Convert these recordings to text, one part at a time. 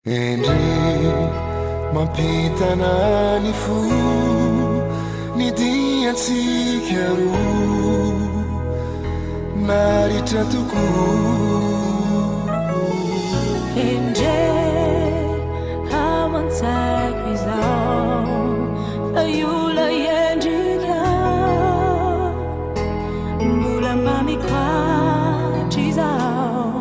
Endre mampitana ny fo ny diatsika roa naritra tokoa Endre hamantsako izao fa iola endrika mbola mamikatry izao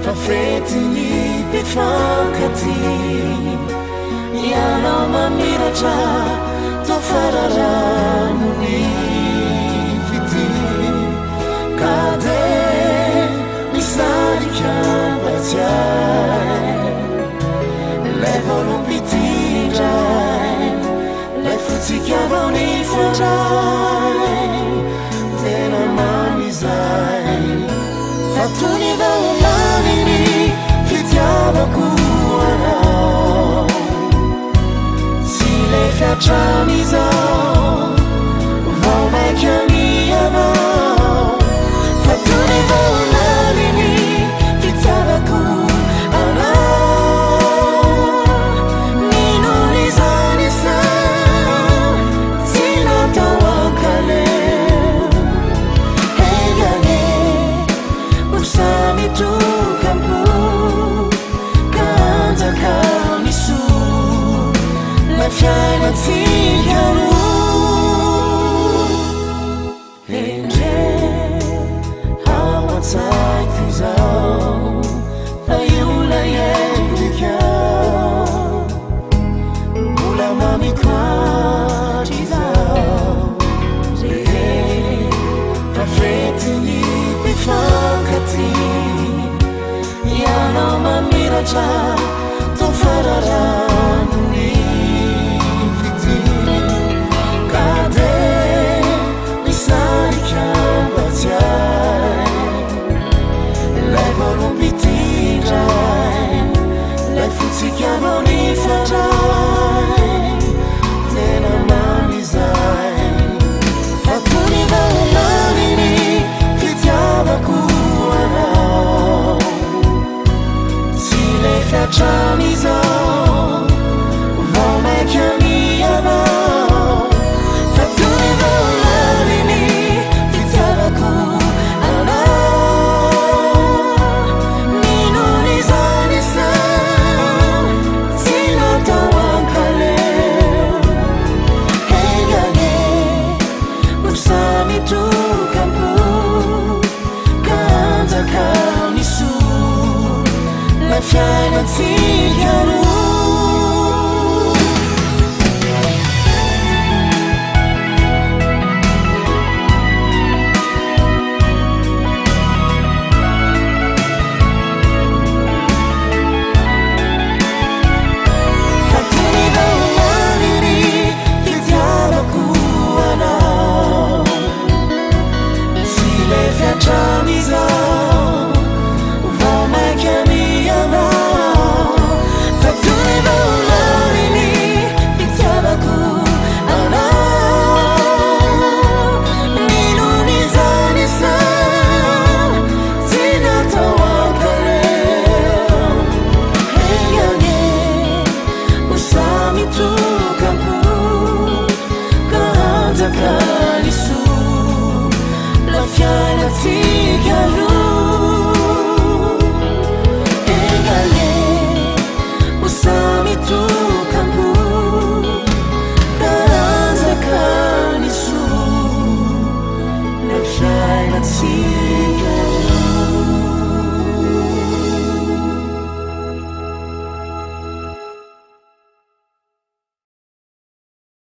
fa fetiny mpifankaty ianao mamiratra tofararany fity ka de misarika mbatsiay lay volompitindray lay fotsika ny fandray tena mamizay fatony vaomaniny fitiavako anao tsy lay fiatramizao vao maiky amianao fatony vaomaniny fitiavako anao ninon'izany sa tsy natao ankaleo hengane Sami tu kampu kanza kanisu la fiana tsigaru Endre hawatsai kuzao Ayula yendika Mula mami kwatizao Fafretini bifakati Ianao mamiratra tofararany fity ka de misarika mbatsiay lay volompitindray lay fotsikanao ny fandray tena mamizay fatony vaomaniny fitiavako anao tsy lay fiatramizao vao maiky amianao fatony vaomaniny fitiavako anao ninon'izany sa tsy natao ankaleo hengane Sami tu kampu kanza kanisu la fiana tsigaru fatuni vaomanini fitiavaku anao le fiatramizao vao maiky amianao fatony vaomaniny fitiavako anao ninon'izany sa tsy natao ankaleo hengane Sami tu kampu kanjakalisu la fiana tsigaru egale Sami tu kampu kanza kanisu la fiana tsigaru